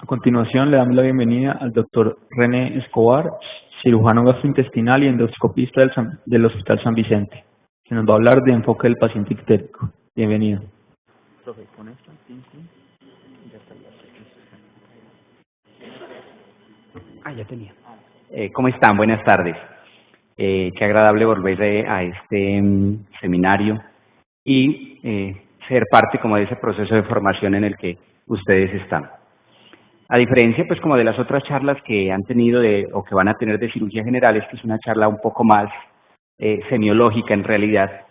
continuación, le damos la bienvenida al doctor René Escobar, cirujano gastrointestinal y endoscopista del Hospital San Vicente, que nos va a hablar de enfoque del paciente ictérico. Bienvenido. Profe, con esto, ya tenía. ¿Cómo están? Buenas tardes. Qué agradable volver a este seminario y ser parte como de ese proceso de formación en el que ustedes están. A diferencia, pues, como de las otras charlas que han tenido o que van a tener de cirugía general, esta es una charla un poco más semiológica en realidad,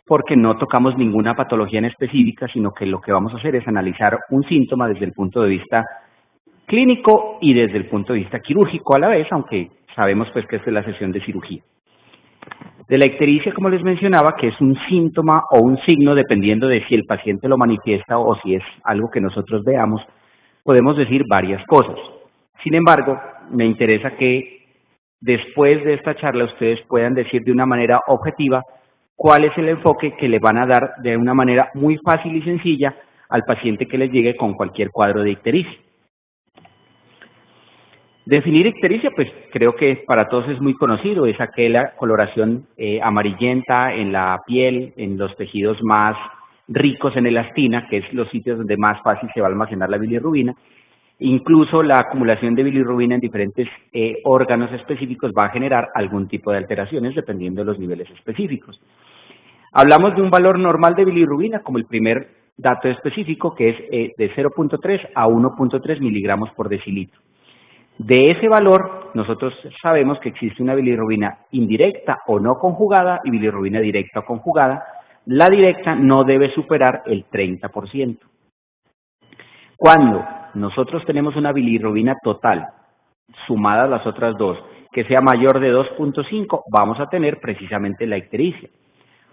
porque no tocamos ninguna patología en específica, sino que lo que vamos a hacer es analizar un síntoma desde el punto de vista clínico y desde el punto de vista quirúrgico a la vez, aunque sabemos pues que esta es la sesión de cirugía. De la ictericia, como les mencionaba, que es un síntoma o un signo dependiendo de si el paciente lo manifiesta o si es algo que nosotros veamos, podemos decir varias cosas. Sin embargo, me interesa que después de esta charla ustedes puedan decir de una manera objetiva cuál es el enfoque que le van a dar de una manera muy fácil y sencilla al paciente que les llegue con cualquier cuadro de ictericia. Definir ictericia, pues creo que para todos es muy conocido, es aquella coloración amarillenta en la piel, en los tejidos más ricos en elastina, que es los sitios donde más fácil se va a almacenar la bilirrubina. Incluso la acumulación de bilirrubina en diferentes órganos específicos va a generar algún tipo de alteraciones dependiendo de los niveles específicos. Hablamos de un valor normal de bilirrubina como el primer dato específico, que es de 0.3 a 1.3 miligramos por decilitro. De ese valor, nosotros sabemos que existe una bilirrubina indirecta o no conjugada y bilirrubina directa o conjugada. La directa no debe superar el 30%. Cuando nosotros tenemos una bilirrubina total, sumada a las otras dos, que sea mayor de 2.5, vamos a tener precisamente la ictericia.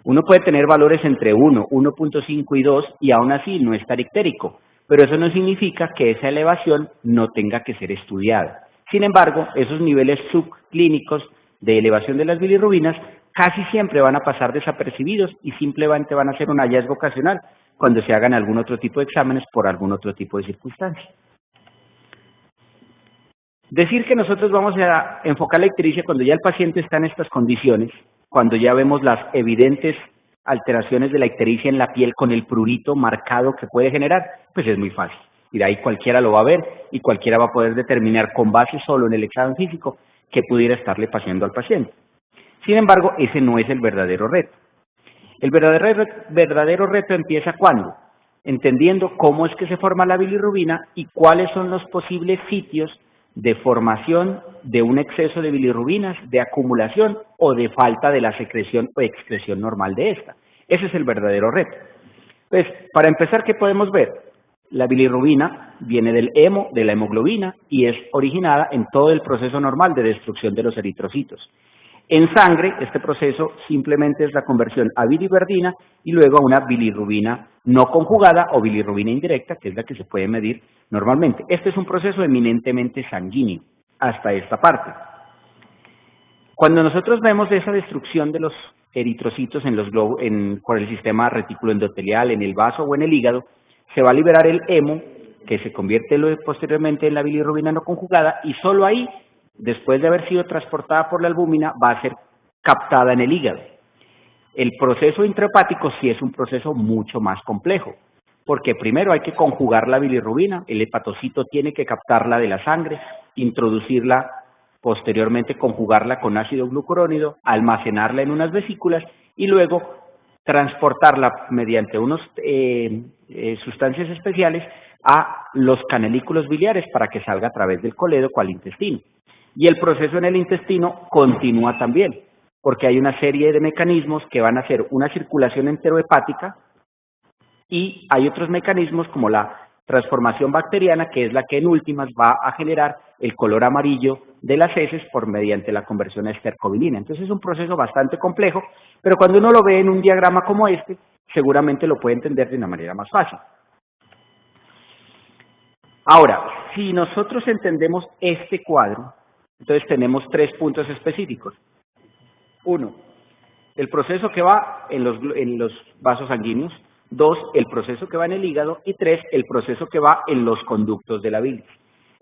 Uno puede tener valores entre 1, 1.5 y 2 y aún así no estar ictérico. Pero eso no significa que esa elevación no tenga que ser estudiada. Sin embargo, esos niveles subclínicos de elevación de las bilirrubinas casi siempre van a pasar desapercibidos y simplemente van a ser un hallazgo ocasional cuando se hagan algún otro tipo de exámenes por algún otro tipo de circunstancia. Decir que nosotros vamos a enfocar la ictericia cuando ya el paciente está en estas condiciones, cuando ya vemos las evidentes alteraciones de la ictericia en la piel con el prurito marcado que puede generar, pues es muy fácil. Y de ahí cualquiera lo va a ver y cualquiera va a poder determinar con base solo en el examen físico qué pudiera estarle pasando al paciente. Sin embargo, ese no es el verdadero reto. El verdadero reto empieza cuando, entendiendo cómo es que se forma la bilirrubina y cuáles son los posibles sitios de formación de un exceso de bilirrubinas, de acumulación o de falta de la secreción o excreción normal de esta. Ese es el verdadero reto. Pues, para empezar, ¿qué podemos ver? La bilirrubina viene del hemo, de la hemoglobina, y es originada en todo el proceso normal de destrucción de los eritrocitos. En sangre, este proceso simplemente es la conversión a biliverdina y luego a una bilirrubina no conjugada o bilirrubina indirecta, que es la que se puede medir normalmente. Este es un proceso eminentemente sanguíneo, hasta esta parte. Cuando nosotros vemos esa destrucción de los eritrocitos por el sistema retículo endotelial, en el vaso o en el hígado, se va a liberar el hemo, que se convierte posteriormente en la bilirrubina no conjugada, y solo ahí, después de haber sido transportada por la albúmina, va a ser captada en el hígado. El proceso intrahepático sí es un proceso mucho más complejo, porque primero hay que conjugar la bilirrubina, el hepatocito tiene que captarla de la sangre, introducirla, posteriormente conjugarla con ácido glucurónido, almacenarla en unas vesículas y luego transportarla mediante unas sustancias especiales a los canalículos biliares para que salga a través del colédoco al intestino. Y el proceso en el intestino continúa también, porque hay una serie de mecanismos que van a hacer una circulación enterohepática y hay otros mecanismos como la transformación bacteriana, que es la que en últimas va a generar el color amarillo de las heces mediante la conversión a estercobilina. Entonces es un proceso bastante complejo, pero cuando uno lo ve en un diagrama como este, seguramente lo puede entender de una manera más fácil. Ahora, si nosotros entendemos este cuadro, entonces tenemos 3 puntos específicos. 1, el proceso que va en los vasos sanguíneos. 2, el proceso que va en el hígado. Y 3, el proceso que va en los conductos de la bilis.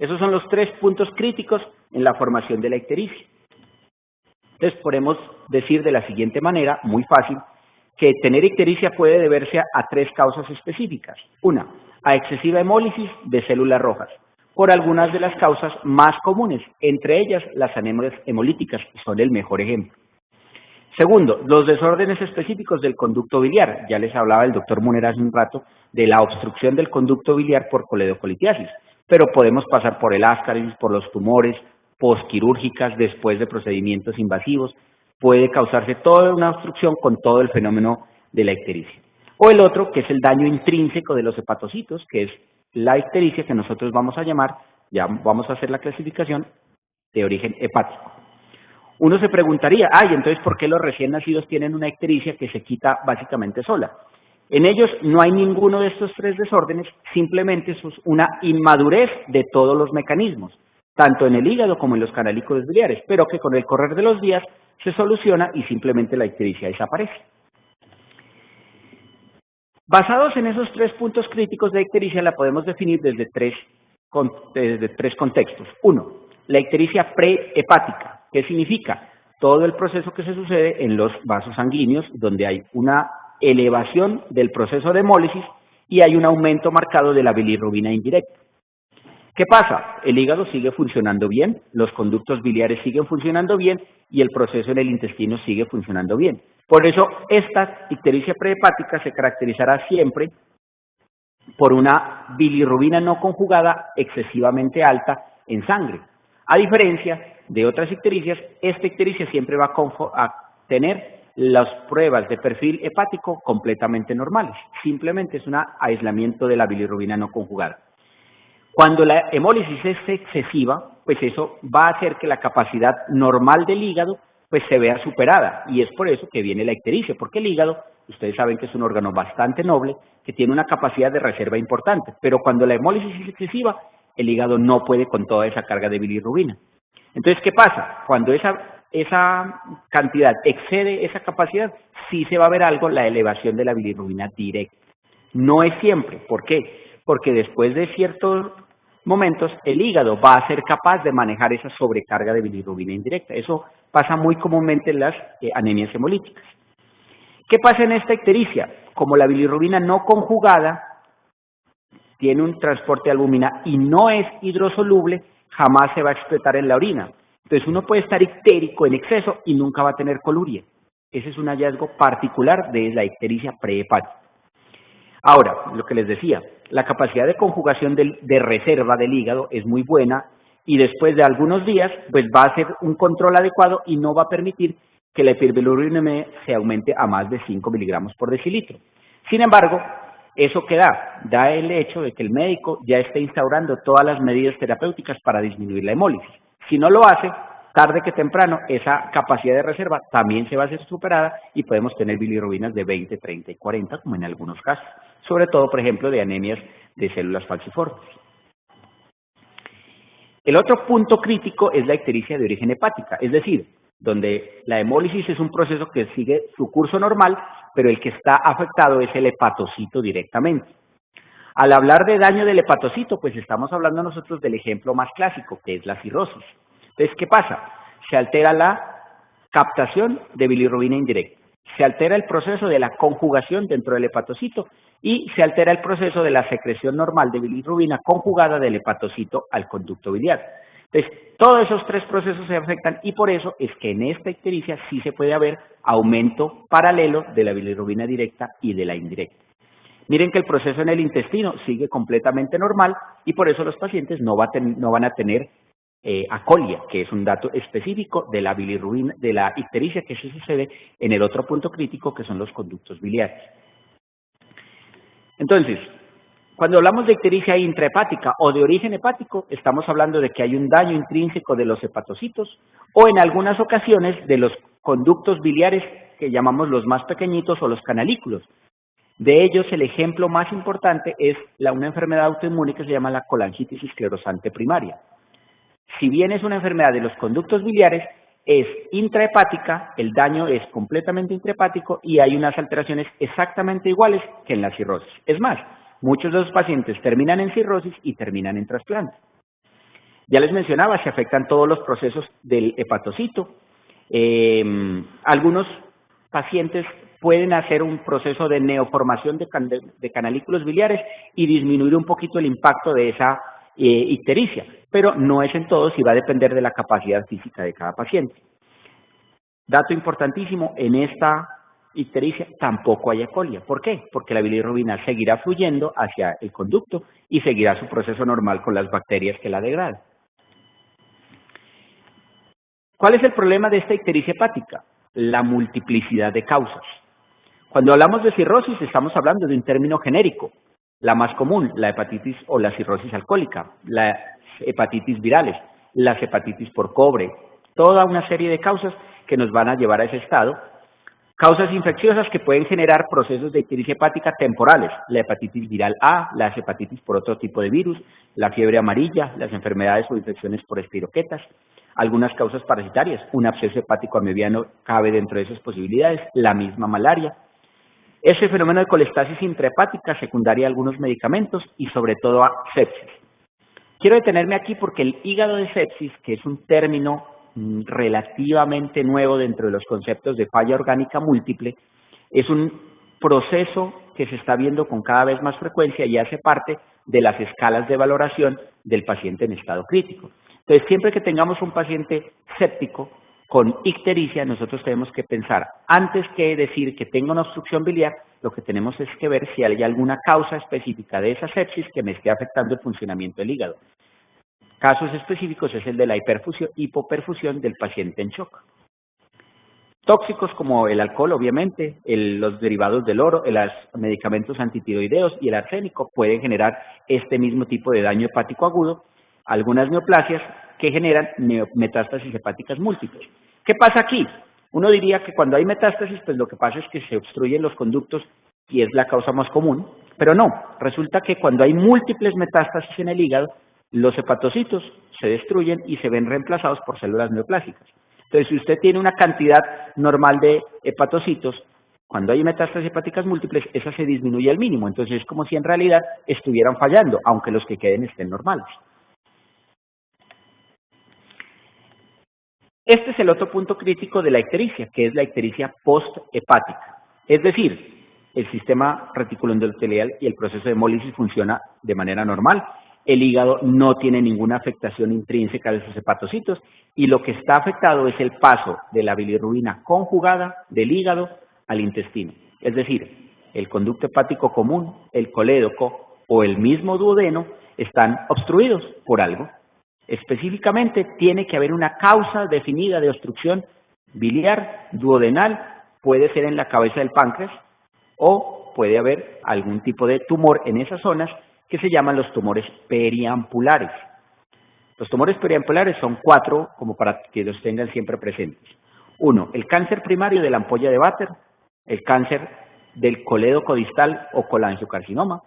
Esos son los 3 puntos críticos en la formación de la ictericia. Entonces podemos decir de la siguiente manera, muy fácil, que tener ictericia puede deberse a 3 causas específicas. Una, a excesiva hemólisis de células rojas, por algunas de las causas más comunes, entre ellas las anemias hemolíticas, que son el mejor ejemplo. Segundo, los desórdenes específicos del conducto biliar. Ya les hablaba el doctor Muner hace un rato de la obstrucción del conducto biliar por coledocolitiasis, pero podemos pasar por el ascaris, por los tumores, posquirúrgicas, después de procedimientos invasivos. Puede causarse toda una obstrucción con todo el fenómeno de la ictericia. O el otro, que es el daño intrínseco de los hepatocitos, que es la ictericia que nosotros vamos a llamar, ya vamos a hacer la clasificación, de origen hepático. Uno se preguntaría, entonces ¿por qué los recién nacidos tienen una ictericia que se quita básicamente sola? En ellos no hay ninguno de estos 3 desórdenes, simplemente es una inmadurez de todos los mecanismos, tanto en el hígado como en los canalículos biliares, pero que con el correr de los días se soluciona y simplemente la ictericia desaparece. Basados en esos 3 puntos críticos de ictericia la podemos definir desde tres contextos. Uno, la ictericia prehepática. ¿Qué significa? Todo el proceso que se sucede en los vasos sanguíneos, donde hay una elevación del proceso de hemólisis y hay un aumento marcado de la bilirrubina indirecta. ¿Qué pasa? El hígado sigue funcionando bien, los conductos biliares siguen funcionando bien y el proceso en el intestino sigue funcionando bien. Por eso, esta ictericia prehepática se caracterizará siempre por una bilirrubina no conjugada excesivamente alta en sangre. A diferencia de otras ictericias, esta ictericia siempre va a tener las pruebas de perfil hepático completamente normales. Simplemente es un aislamiento de la bilirrubina no conjugada. Cuando la hemólisis es excesiva, pues eso va a hacer que la capacidad normal del hígado pues se vea superada, y es por eso que viene la ictericia, porque el hígado, ustedes saben que es un órgano bastante noble, que tiene una capacidad de reserva importante, pero cuando la hemólisis es excesiva, el hígado no puede con toda esa carga de bilirrubina. Entonces, ¿qué pasa? Cuando esa cantidad excede esa capacidad, sí se va a ver algo, la elevación de la bilirrubina directa. No es siempre. ¿Por qué? Porque después de ciertos momentos, el hígado va a ser capaz de manejar esa sobrecarga de bilirrubina indirecta. Eso pasa muy comúnmente en las anemias hemolíticas. ¿Qué pasa en esta ictericia? Como la bilirrubina no conjugada tiene un transporte de albúmina y no es hidrosoluble, jamás se va a excretar en la orina. Entonces uno puede estar ictérico en exceso y nunca va a tener coluria. Ese es un hallazgo particular de la ictericia prehepática. Ahora, lo que les decía, la capacidad de conjugación de reserva del hígado es muy buena y después de algunos días pues va a hacer un control adecuado y no va a permitir que la hiperbilirubinemia se aumente a más de 5 miligramos por decilitro. Sin embargo, ¿eso qué da el hecho de que el médico ya esté instaurando todas las medidas terapéuticas para disminuir la hemólisis. Si no lo hace, tarde que temprano, esa capacidad de reserva también se va a ser superada y podemos tener bilirrubinas de 20, 30 y 40, como en algunos casos. Sobre todo, por ejemplo, de anemias de células falciformes. El otro punto crítico es la ictericia de origen hepática, es decir, donde la hemólisis es un proceso que sigue su curso normal, pero el que está afectado es el hepatocito directamente. Al hablar de daño del hepatocito, pues estamos hablando nosotros del ejemplo más clásico, que es la cirrosis. Entonces, ¿qué pasa? Se altera la captación de bilirrubina indirecta, se altera el proceso de la conjugación dentro del hepatocito y se altera el proceso de la secreción normal de bilirrubina conjugada del hepatocito al conducto biliar. Entonces, todos esos 3 procesos se afectan y por eso es que en esta ictericia sí se puede haber aumento paralelo de la bilirrubina directa y de la indirecta. Miren que el proceso en el intestino sigue completamente normal y por eso los pacientes no van a tener acolia, que es un dato específico de la bilirrubina, de la ictericia que sí sucede en el otro punto crítico que son los conductos biliares. Entonces, cuando hablamos de ictericia intrahepática o de origen hepático, estamos hablando de que hay un daño intrínseco de los hepatocitos o en algunas ocasiones de los conductos biliares que llamamos los más pequeñitos o los canalículos. De ellos, el ejemplo más importante es una enfermedad autoinmune que se llama la colangitis esclerosante primaria. Si bien es una enfermedad de los conductos biliares, es intrahepática, el daño es completamente intrahepático y hay unas alteraciones exactamente iguales que en la cirrosis. Es más, muchos de los pacientes terminan en cirrosis y terminan en trasplante. Ya les mencionaba, se afectan todos los procesos del hepatocito. Algunos pacientes pueden hacer un proceso de neoformación de canalículos biliares y disminuir un poquito el impacto de esa ictericia, pero no es en todos y va a depender de la capacidad física de cada paciente. Dato importantísimo, en esta ictericia tampoco hay acolia. ¿Por qué? Porque la bilirrubina seguirá fluyendo hacia el conducto y seguirá su proceso normal con las bacterias que la degradan. ¿Cuál es el problema de esta ictericia hepática? La multiplicidad de causas. Cuando hablamos de cirrosis estamos hablando de un término genérico. La más común, la hepatitis o la cirrosis alcohólica, las hepatitis virales, las hepatitis por cobre, toda una serie de causas que nos van a llevar a ese estado. Causas infecciosas que pueden generar procesos de ictericia hepática temporales, la hepatitis viral A, las hepatitis por otro tipo de virus, la fiebre amarilla, las enfermedades o infecciones por espiroquetas, algunas causas parasitarias, un absceso hepático amebiano cabe dentro de esas posibilidades, la misma malaria. Ese fenómeno de colestasis intrahepática secundaria a algunos medicamentos y sobre todo a sepsis. Quiero detenerme aquí porque el hígado de sepsis, que es un término relativamente nuevo dentro de los conceptos de falla orgánica múltiple, es un proceso que se está viendo con cada vez más frecuencia y hace parte de las escalas de valoración del paciente en estado crítico. Entonces, siempre que tengamos un paciente séptico con ictericia, nosotros tenemos que pensar, antes que decir que tenga una obstrucción biliar, lo que tenemos es que ver si hay alguna causa específica de esa sepsis que me esté afectando el funcionamiento del hígado. Casos específicos es el de la hipoperfusión del paciente en shock. Tóxicos como el alcohol, obviamente, los derivados del oro, los medicamentos antitiroideos y el arsénico pueden generar este mismo tipo de daño hepático agudo, algunas neoplasias que generan metástasis hepáticas múltiples. ¿Qué pasa aquí? Uno diría que cuando hay metástasis, pues lo que pasa es que se obstruyen los conductos y es la causa más común, pero no, resulta que cuando hay múltiples metástasis en el hígado, los hepatocitos se destruyen y se ven reemplazados por células neoplásicas. Entonces, si usted tiene una cantidad normal de hepatocitos, cuando hay metástasis hepáticas múltiples, esa se disminuye al mínimo. Entonces, es como si en realidad estuvieran fallando, aunque los que queden estén normales. Este es el otro punto crítico de la ictericia, que es la ictericia posthepática. Es decir, el sistema reticuloendotelial y el proceso de hemólisis funciona de manera normal. El hígado no tiene ninguna afectación intrínseca de sus hepatocitos y lo que está afectado es el paso de la bilirrubina conjugada del hígado al intestino. Es decir, el conducto hepático común, el colédoco o el mismo duodeno están obstruidos por algo. Específicamente, tiene que haber una causa definida de obstrucción biliar duodenal, puede ser en la cabeza del páncreas o puede haber algún tipo de tumor en esas zonas que se llaman los tumores periampulares. Los tumores periampulares son 4, como para que los tengan siempre presentes. 1, el cáncer primario de la ampolla de Vater, el cáncer del colédoco distal o colangiocarcinoma,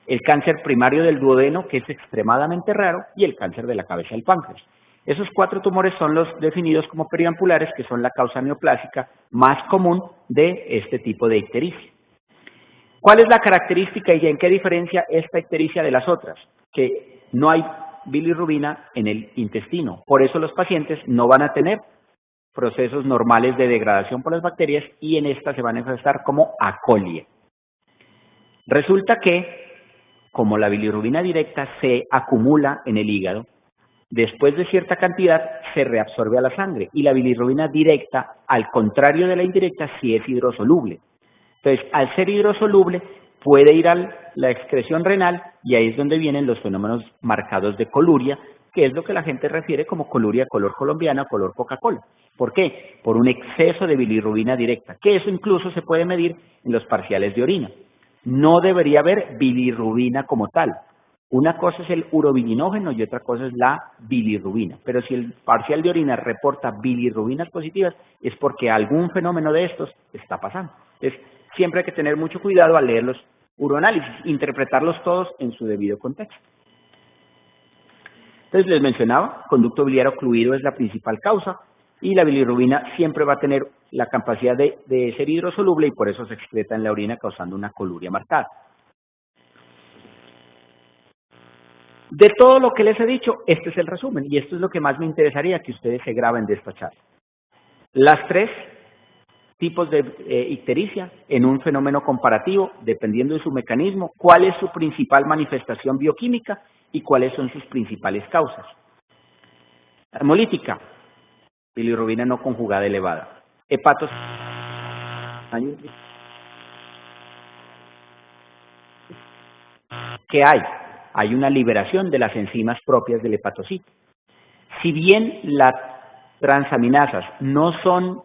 el cáncer primario del duodeno, que es extremadamente raro, y el cáncer de la cabeza del páncreas. Esos 4 tumores son los definidos como periampulares, que son la causa neoplásica más común de este tipo de ictericia. ¿Cuál es la característica y en qué diferencia esta ictericia de las otras? Que no hay bilirrubina en el intestino. Por eso los pacientes no van a tener procesos normales de degradación por las bacterias y en esta se van a manifestar como acolia. Resulta que, como la bilirrubina directa se acumula en el hígado, después de cierta cantidad se reabsorbe a la sangre y la bilirrubina directa, al contrario de la indirecta, sí es hidrosoluble. Entonces, al ser hidrosoluble, puede ir a la excreción renal y ahí es donde vienen los fenómenos marcados de coluria, que es lo que la gente refiere como coluria color colombiana o color Coca-Cola. ¿Por qué? Por un exceso de bilirrubina directa, que eso incluso se puede medir en los parciales de orina. No debería haber bilirrubina como tal. Una cosa es el urobilinógeno y otra cosa es la bilirrubina. Pero si el parcial de orina reporta bilirrubinas positivas, es porque algún fenómeno de estos está pasando. Entonces, siempre hay que tener mucho cuidado al leer los uroanálisis, interpretarlos todos en su debido contexto. Entonces, les mencionaba, conducto biliar ocluido es la principal causa y la bilirrubina siempre va a tener la capacidad de ser hidrosoluble y por eso se excreta en la orina causando una coluria marcada. De todo lo que les he dicho, este es el resumen y esto es lo que más me interesaría que ustedes se graben de esta charla. Las tres tipos de ictericia en un fenómeno comparativo, dependiendo de su mecanismo, cuál es su principal manifestación bioquímica y cuáles son sus principales causas. Hemolítica, bilirrubina no conjugada elevada. Hepatos. ¿Qué hay? Hay una liberación de las enzimas propias del hepatocito. Si bien las transaminasas no son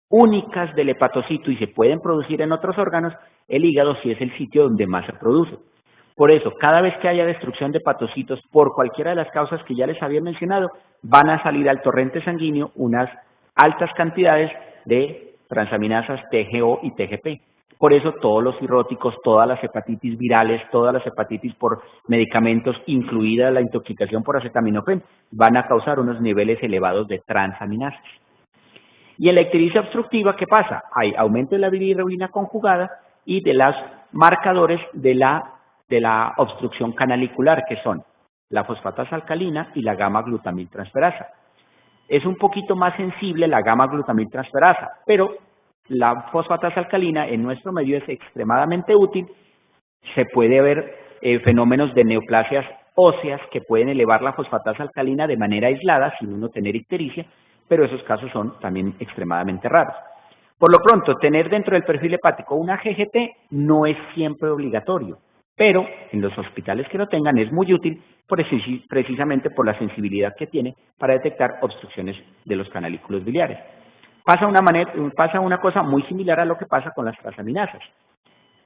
únicas del hepatocito y se pueden producir en otros órganos, el hígado sí es el sitio donde más se produce. Por eso, cada vez que haya destrucción de hepatocitos por cualquiera de las causas que ya les había mencionado, van a salir al torrente sanguíneo unas altas cantidades de transaminasas TGO y TGP. Por eso todos los cirróticos, todas las hepatitis virales, todas las hepatitis por medicamentos, incluida la intoxicación por acetaminofén, van a causar unos niveles elevados de transaminasas. Y en la ictericia obstructiva, ¿qué pasa? Hay aumento de la bilirrubina conjugada y de los marcadores de la obstrucción canalicular, que son la fosfatasa alcalina y la gamma-glutamiltransferasa. Es un poquito más sensible la gamma-glutamiltransferasa, pero la fosfatasa alcalina en nuestro medio es extremadamente útil. Se puede ver fenómenos de neoplasias óseas que pueden elevar la fosfatasa alcalina de manera aislada sin uno tener ictericia, pero esos casos son también extremadamente raros. Por lo pronto, tener dentro del perfil hepático una GGT no es siempre obligatorio, pero en los hospitales que lo tengan es muy útil precisamente por la sensibilidad que tiene para detectar obstrucciones de los canalículos biliares. Pasa una cosa muy similar a lo que pasa con las transaminasas.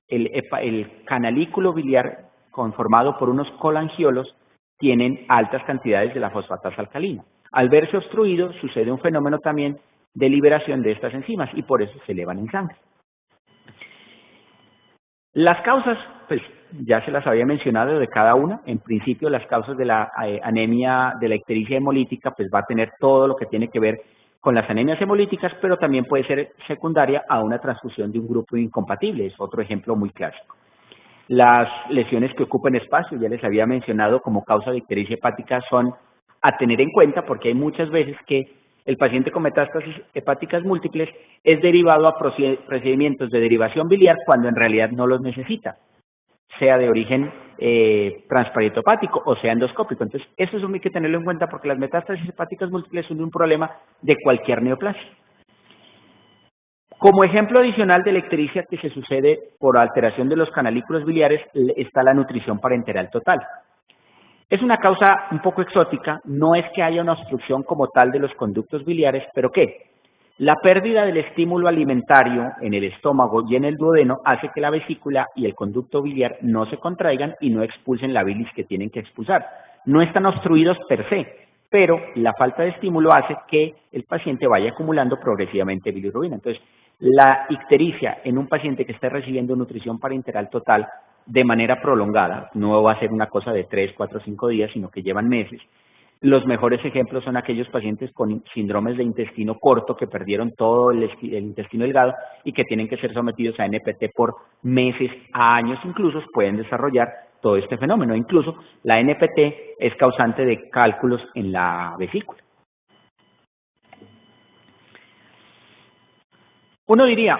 El canalículo biliar conformado por unos colangiolos tienen altas cantidades de la fosfatasa alcalina. Al verse obstruido sucede un fenómeno también de liberación de estas enzimas y por eso se elevan en sangre. Las causas, pues ya se las había mencionado de cada una. En principio las causas de la anemia, de la ictericia hemolítica, pues va a tener todo lo que tiene que ver con las anemias hemolíticas, pero también puede ser secundaria a una transfusión de un grupo incompatible, es otro ejemplo muy clásico. Las lesiones que ocupan espacio, ya les había mencionado como causa de ictericia hepática, son a tener en cuenta porque hay muchas veces que el paciente con metástasis hepáticas múltiples es derivado a procedimientos de derivación biliar cuando en realidad no los necesita, sea de origen transparieto-hepático o sea endoscópico. Entonces, eso hay que tenerlo en cuenta porque las metástasis hepáticas múltiples son un problema de cualquier neoplasia. Como ejemplo adicional de la ictericia que se sucede por alteración de los canalículos biliares está la nutrición parenteral total. Es una causa un poco exótica, no es que haya una obstrucción como tal de los conductos biliares, pero ¿qué? La pérdida del estímulo alimentario en el estómago y en el duodeno hace que la vesícula y el conducto biliar no se contraigan y no expulsen la bilis que tienen que expulsar. No están obstruidos per se, pero la falta de estímulo hace que el paciente vaya acumulando progresivamente bilirrubina. Entonces, la ictericia en un paciente que esté recibiendo nutrición parenteral total de manera prolongada, no va a ser una cosa de 3, 4, 5 días, sino que llevan meses. Los mejores ejemplos son aquellos pacientes con síndromes de intestino corto que perdieron todo el intestino delgado y que tienen que ser sometidos a NPT por meses, a años incluso, pueden desarrollar todo este fenómeno. Incluso la NPT es causante de cálculos en la vesícula. Uno diría,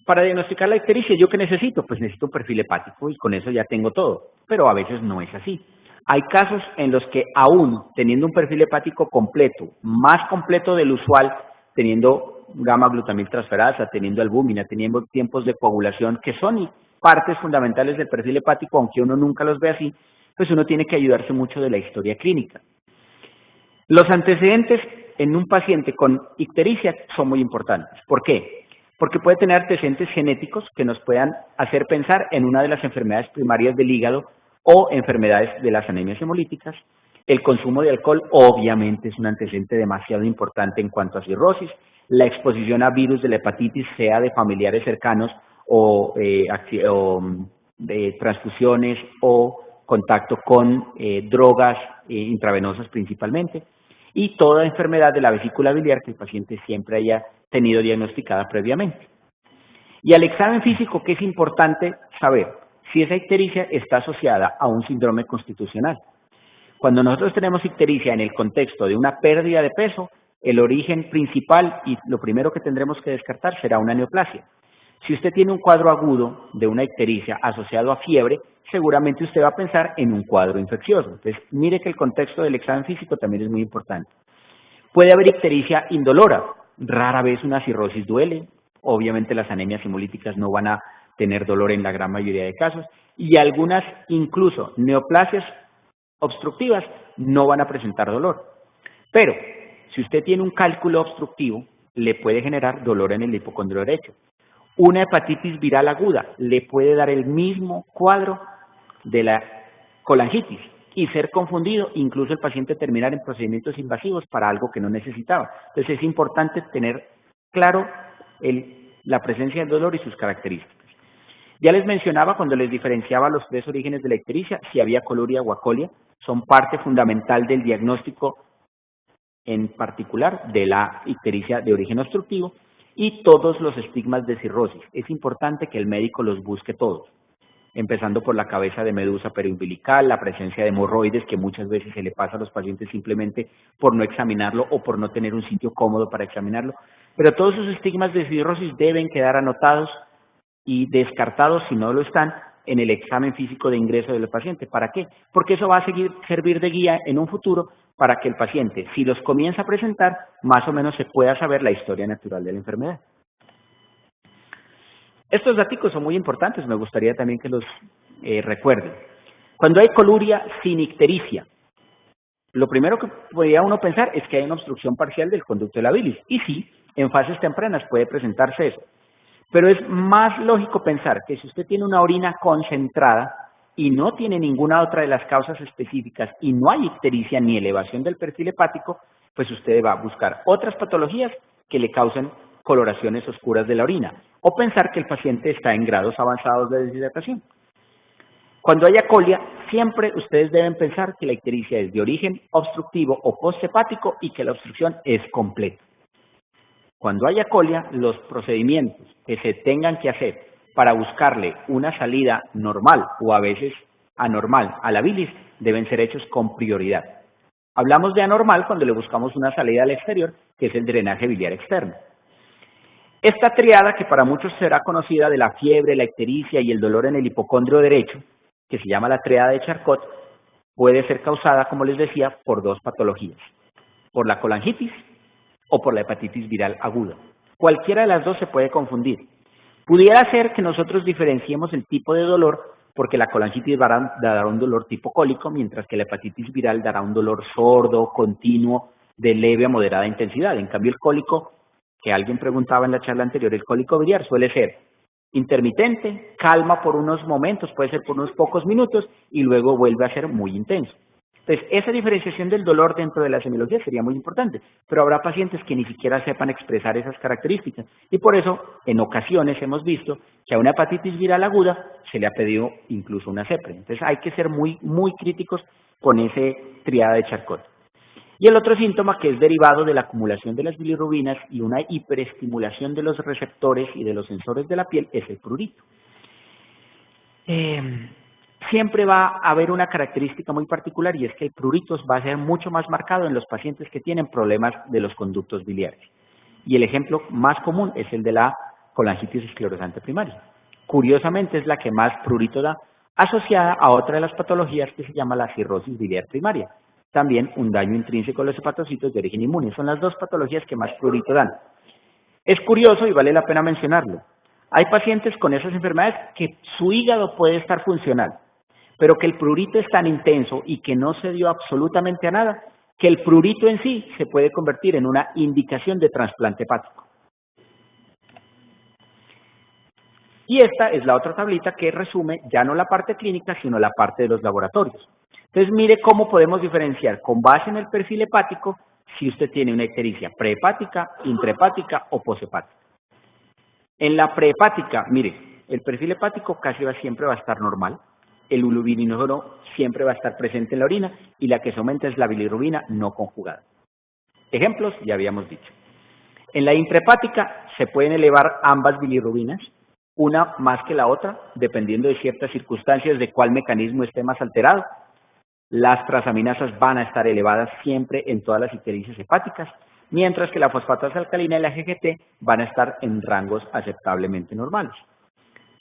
para diagnosticar la ictericia, ¿yo qué necesito? Pues necesito un perfil hepático y con eso ya tengo todo, pero a veces no es así. Hay casos en los que aún teniendo un perfil hepático completo, más completo del usual, teniendo gamma-glutamiltransferasa, teniendo albúmina, teniendo tiempos de coagulación que son partes fundamentales del perfil hepático, aunque uno nunca los ve así, pues uno tiene que ayudarse mucho de la historia clínica. Los antecedentes en un paciente con ictericia son muy importantes. ¿Por qué? Porque puede tener antecedentes genéticos que nos puedan hacer pensar en una de las enfermedades primarias del hígado o enfermedades de las anemias hemolíticas. El consumo de alcohol obviamente es un antecedente demasiado importante en cuanto a cirrosis. La exposición a virus de la hepatitis, sea de familiares cercanos o de transfusiones o contacto con drogas intravenosas principalmente. Y toda enfermedad de la vesícula biliar que el paciente siempre haya tenido diagnosticada previamente. Y al examen físico, ¿qué es importante saber? Si esa ictericia está asociada a un síndrome constitucional. Cuando nosotros tenemos ictericia en el contexto de una pérdida de peso, el origen principal y lo primero que tendremos que descartar será una neoplasia. Si usted tiene un cuadro agudo de una ictericia asociado a fiebre, seguramente usted va a pensar en un cuadro infeccioso. Entonces, mire que el contexto del examen físico también es muy importante. Puede haber ictericia indolora, rara vez una cirrosis duele, obviamente las anemias hemolíticas no van a tener dolor en la gran mayoría de casos, y algunas incluso neoplasias obstructivas no van a presentar dolor. Pero, si usted tiene un cálculo obstructivo, le puede generar dolor en el hipocondrio derecho. Una hepatitis viral aguda le puede dar el mismo cuadro de la colangitis y ser confundido, incluso el paciente terminar en procedimientos invasivos para algo que no necesitaba. Entonces es importante tener claro la presencia del dolor y sus características. Ya les mencionaba cuando les diferenciaba los tres orígenes de la ictericia, si había coluria o acolia, son parte fundamental del diagnóstico en particular de la ictericia de origen obstructivo y todos los estigmas de cirrosis. Es importante que el médico los busque todos, empezando por la cabeza de medusa periumbilical, la presencia de hemorroides que muchas veces se le pasa a los pacientes simplemente por no examinarlo o por no tener un sitio cómodo para examinarlo, pero todos esos estigmas de cirrosis deben quedar anotados y descartados si no lo están en el examen físico de ingreso del paciente. ¿Para qué? Porque eso va a servir de guía en un futuro para que el paciente, si los comienza a presentar, más o menos se pueda saber la historia natural de la enfermedad. Estos datos son muy importantes, me gustaría también que los recuerden. Cuando hay coluria sin ictericia, lo primero que podría uno pensar es que hay una obstrucción parcial del conducto de la bilis. Y sí, en fases tempranas puede presentarse eso. Pero es más lógico pensar que si usted tiene una orina concentrada y no tiene ninguna otra de las causas específicas y no hay ictericia ni elevación del perfil hepático, pues usted va a buscar otras patologías que le causen coloraciones oscuras de la orina o pensar que el paciente está en grados avanzados de deshidratación. Cuando haya colia, siempre ustedes deben pensar que la ictericia es de origen obstructivo o posthepático y que la obstrucción es completa. Cuando haya colia, los procedimientos que se tengan que hacer para buscarle una salida normal o a veces anormal a la bilis deben ser hechos con prioridad. Hablamos de anormal cuando le buscamos una salida al exterior, que es el drenaje biliar externo. Esta triada, que para muchos será conocida de la fiebre, la ictericia y el dolor en el hipocondrio derecho, que se llama la triada de Charcot, puede ser causada, como les decía, por dos patologías, por la colangitis o por la hepatitis viral aguda. Cualquiera de las dos se puede confundir. Pudiera ser que nosotros diferenciemos el tipo de dolor porque la colangitis dará un dolor tipo cólico, mientras que la hepatitis viral dará un dolor sordo, continuo, de leve a moderada intensidad. En cambio, el cólico, que alguien preguntaba en la charla anterior, el cólico biliar suele ser intermitente, calma por unos momentos, puede ser por unos pocos minutos, y luego vuelve a ser muy intenso. Entonces, esa diferenciación del dolor dentro de la semiología sería muy importante, pero habrá pacientes que ni siquiera sepan expresar esas características, y por eso, en ocasiones hemos visto que a una hepatitis viral aguda se le ha pedido incluso una CEPRE. Entonces, hay que ser muy críticos con ese triada de Charcot. Y el otro síntoma, que es derivado de la acumulación de las bilirrubinas y una hiperestimulación de los receptores y de los sensores de la piel, es el prurito. Siempre va a haber una característica muy particular y es que el prurito va a ser mucho más marcado en los pacientes que tienen problemas de los conductos biliares. Y el ejemplo más común es el de la colangitis esclerosante primaria. Curiosamente es la que más prurito da, asociada a otra de las patologías que se llama la cirrosis biliar primaria. También un daño intrínseco a los hepatocitos de origen inmune. Son las dos patologías que más prurito dan. Es curioso y vale la pena mencionarlo. Hay pacientes con esas enfermedades que su hígado puede estar funcional, pero que el prurito es tan intenso y que no se dio absolutamente a nada, que el prurito en sí se puede convertir en una indicación de trasplante hepático. Y esta es la otra tablita que resume ya no la parte clínica, sino la parte de los laboratorios. Entonces, mire cómo podemos diferenciar con base en el perfil hepático si usted tiene una ictericia prehepática, intrahepática o poshepática. En la prehepática, mire, el perfil hepático casi siempre va a estar normal, el urobilinógeno siempre va a estar presente en la orina y la que se aumenta es la bilirrubina no conjugada. Ejemplos, ya habíamos dicho. En la intrahepática se pueden elevar ambas bilirrubinas, una más que la otra, dependiendo de ciertas circunstancias de cuál mecanismo esté más alterado. Las transaminasas van a estar elevadas siempre en todas las ictericias hepáticas, mientras que la fosfatasa alcalina y la GGT van a estar en rangos aceptablemente normales.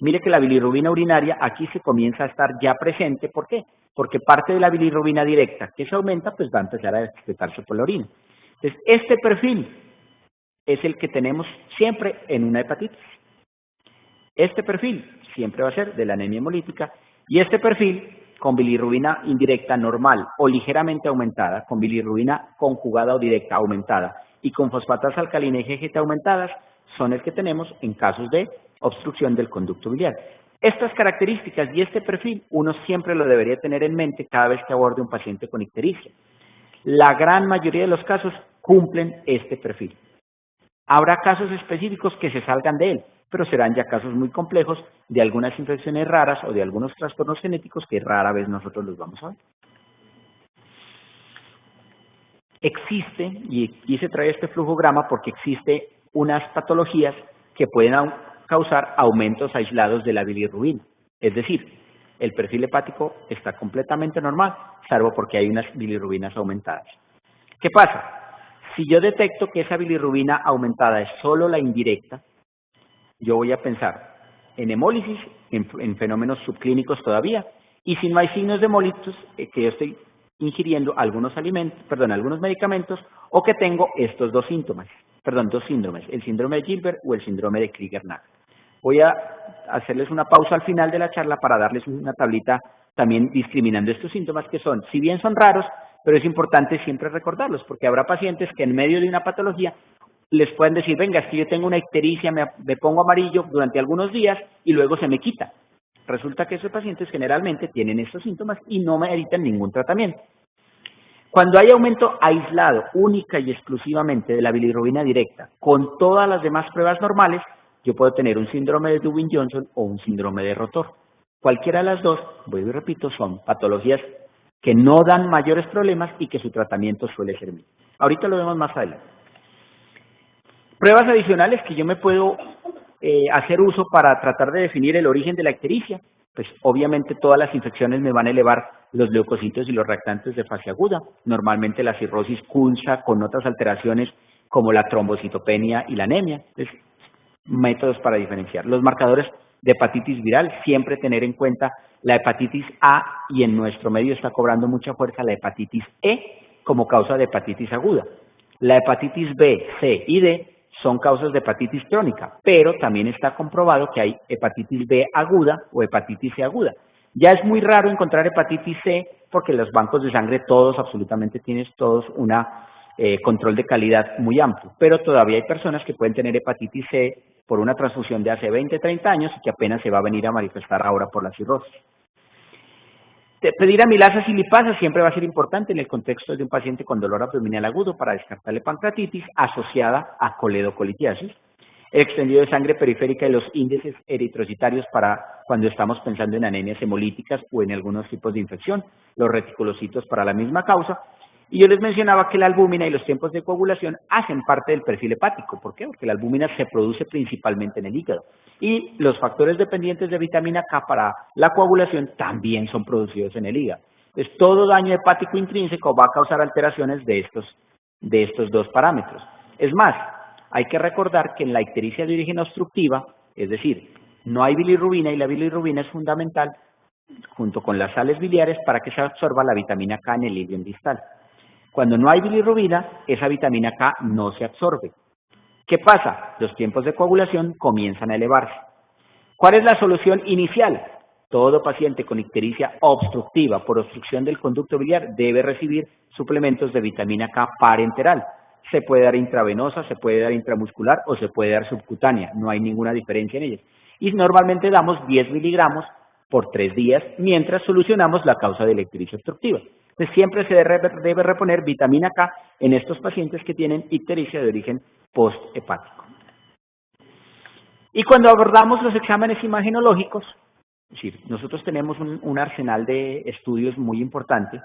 Mire que la bilirrubina urinaria aquí se comienza a estar ya presente. ¿Por qué? Porque parte de la bilirrubina directa que se aumenta, pues va a empezar a excretarse por la orina. Entonces, este perfil es el que tenemos siempre en una hepatitis. Este perfil siempre va a ser de la anemia hemolítica y este perfil con bilirrubina indirecta normal o ligeramente aumentada, con bilirrubina conjugada o directa aumentada y con fosfatasa alcalina y GGT aumentadas, son el que tenemos en casos de obstrucción del conducto biliar. Estas características y este perfil uno siempre lo debería tener en mente cada vez que aborde un paciente con ictericia. La gran mayoría de los casos cumplen este perfil. Habrá casos específicos que se salgan de él, pero serán ya casos muy complejos de algunas infecciones raras o de algunos trastornos genéticos que rara vez nosotros los vamos a ver. Existe, y aquí se trae este flujograma porque existe unas patologías que pueden causar aumentos aislados de la bilirrubina. Es decir, el perfil hepático está completamente normal, salvo porque hay unas bilirrubinas aumentadas. ¿Qué pasa? Si yo detecto que esa bilirrubina aumentada es solo la indirecta, yo voy a pensar en hemólisis, en fenómenos subclínicos todavía, y si no hay signos de hemólisis, que yo estoy ingiriendo algunos medicamentos, o que tengo estos dos síndromes, el síndrome de Gilbert o el síndrome de Krieger-Nag. Voy a hacerles una pausa al final de la charla para darles una tablita también discriminando estos síntomas que son, si bien son raros, pero es importante siempre recordarlos, porque habrá pacientes que en medio de una patología les pueden decir, venga, es que yo tengo una ictericia, me pongo amarillo durante algunos días y luego se me quita. Resulta que esos pacientes generalmente tienen estos síntomas y no meritan ningún tratamiento. Cuando hay aumento aislado, única y exclusivamente de la bilirrubina directa, con todas las demás pruebas normales, yo puedo tener un síndrome de Dubin-Johnson o un síndrome de Rotor. Cualquiera de las dos, voy y repito, son patologías que no dan mayores problemas y que su tratamiento suele ser mínimo. Ahorita lo vemos más adelante. Pruebas adicionales que yo me puedo hacer uso para tratar de definir el origen de la ictericia, pues obviamente todas las infecciones me van a elevar los leucocitos y los reactantes de fase aguda. Normalmente la cirrosis cursa con otras alteraciones como la trombocitopenia y la anemia. Entonces, métodos para diferenciar. Los marcadores de hepatitis viral, siempre tener en cuenta la hepatitis A y en nuestro medio está cobrando mucha fuerza la hepatitis E como causa de hepatitis aguda. La hepatitis B, C y D son causas de hepatitis crónica, pero también está comprobado que hay hepatitis B aguda o hepatitis C aguda. Ya es muy raro encontrar hepatitis C porque los bancos de sangre absolutamente tienes todos una control de calidad muy amplio, pero todavía hay personas que pueden tener hepatitis C por una transfusión de hace 20, 30 años y que apenas se va a venir a manifestar ahora por la cirrosis. Pedir amilasas y lipasas siempre va a ser importante en el contexto de un paciente con dolor abdominal agudo para descartarle pancreatitis asociada a coledocolitiasis. El extendido de sangre periférica y los índices eritrocitarios para cuando estamos pensando en anemias hemolíticas o en algunos tipos de infección. Los reticulocitos para la misma causa. Y yo les mencionaba que la albúmina y los tiempos de coagulación hacen parte del perfil hepático. ¿Por qué? Porque la albúmina se produce principalmente en el hígado. Y los factores dependientes de vitamina K para la coagulación también son producidos en el hígado. Entonces, todo daño hepático intrínseco va a causar alteraciones de estos dos parámetros. Es más, hay que recordar que en la ictericia de origen obstructiva, es decir, no hay bilirrubina y la bilirrubina es fundamental junto con las sales biliares para que se absorba la vitamina K en el ilion distal. Cuando no hay bilirrubina, esa vitamina K no se absorbe. ¿Qué pasa? Los tiempos de coagulación comienzan a elevarse. ¿Cuál es la solución inicial? Todo paciente con ictericia obstructiva por obstrucción del conducto biliar debe recibir suplementos de vitamina K parenteral. Se puede dar intravenosa, se puede dar intramuscular o se puede dar subcutánea. No hay ninguna diferencia en ellas. Y normalmente damos 10 miligramos por 3 días mientras solucionamos la causa de la ictericia obstructiva. Entonces, siempre se debe reponer vitamina K en estos pacientes que tienen ictericia de origen posthepático. Y cuando abordamos los exámenes imagenológicos, es decir, nosotros tenemos un arsenal de estudios muy importante,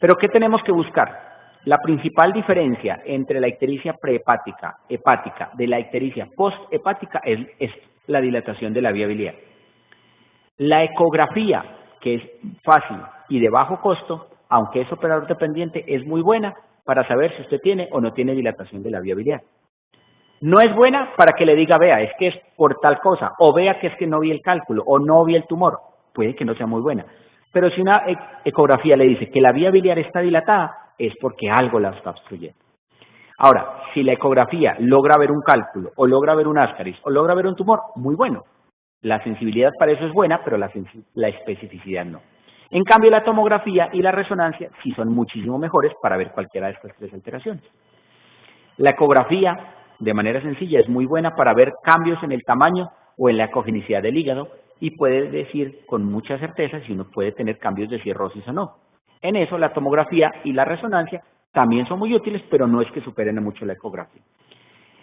pero ¿qué tenemos que buscar? La principal diferencia entre la ictericia prehepática, hepática, de la ictericia posthepática es la dilatación de la vía biliar. La ecografía, que es fácil y de bajo costo, aunque es operador dependiente, es muy buena para saber si usted tiene o no tiene dilatación de la vía biliar. No es buena para que le diga, vea, es que es por tal cosa, o vea que es que no vi el cálculo, o no vi el tumor. Puede que no sea muy buena. Pero si una ecografía le dice que la vía biliar está dilatada, es porque algo la está obstruyendo. Ahora, si la ecografía logra ver un cálculo, o logra ver un ascaris, o logra ver un tumor, muy bueno. La sensibilidad para eso es buena, pero la especificidad no. En cambio, la tomografía y la resonancia sí son muchísimo mejores para ver cualquiera de estas tres alteraciones. La ecografía, de manera sencilla, es muy buena para ver cambios en el tamaño o en la ecogenicidad del hígado y puede decir con mucha certeza si uno puede tener cambios de cirrosis o no. En eso, la tomografía y la resonancia también son muy útiles, pero no es que superen mucho la ecografía.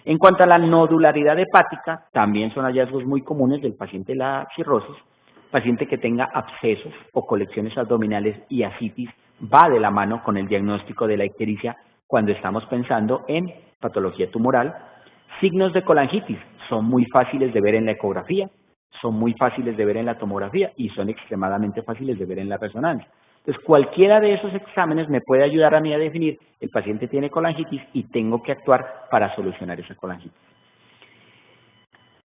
En cuanto a la nodularidad hepática, también son hallazgos muy comunes del paciente de la cirrosis. Paciente que tenga abscesos o colecciones abdominales y ascitis va de la mano con el diagnóstico de la ictericia cuando estamos pensando en patología tumoral. Signos de colangitis son muy fáciles de ver en la ecografía, son muy fáciles de ver en la tomografía y son extremadamente fáciles de ver en la resonancia. Entonces, cualquiera de esos exámenes me puede ayudar a mí a definir el paciente tiene colangitis y tengo que actuar para solucionar esa colangitis.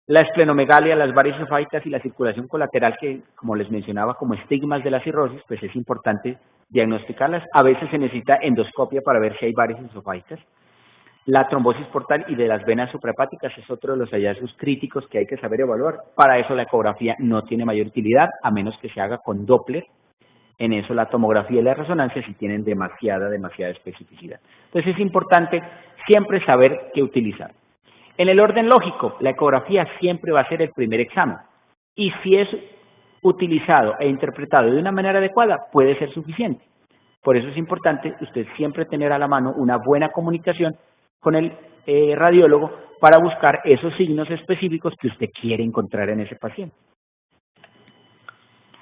La esplenomegalia, las varices esofágicas y la circulación colateral, que como les mencionaba como estigmas de la cirrosis, pues es importante diagnosticarlas. A veces se necesita endoscopia para ver si hay varices esofágicas. La trombosis portal y de las venas suprahepáticas es otro de los hallazgos críticos que hay que saber evaluar. Para eso la ecografía no tiene mayor utilidad, a menos que se haga con Doppler. En eso la tomografía y la resonancia sí tienen demasiada especificidad. Entonces es importante siempre saber qué utilizar. En el orden lógico, la ecografía siempre va a ser el primer examen. Y si es utilizado e interpretado de una manera adecuada, puede ser suficiente. Por eso es importante usted siempre tener a la mano una buena comunicación con el radiólogo para buscar esos signos específicos que usted quiere encontrar en ese paciente.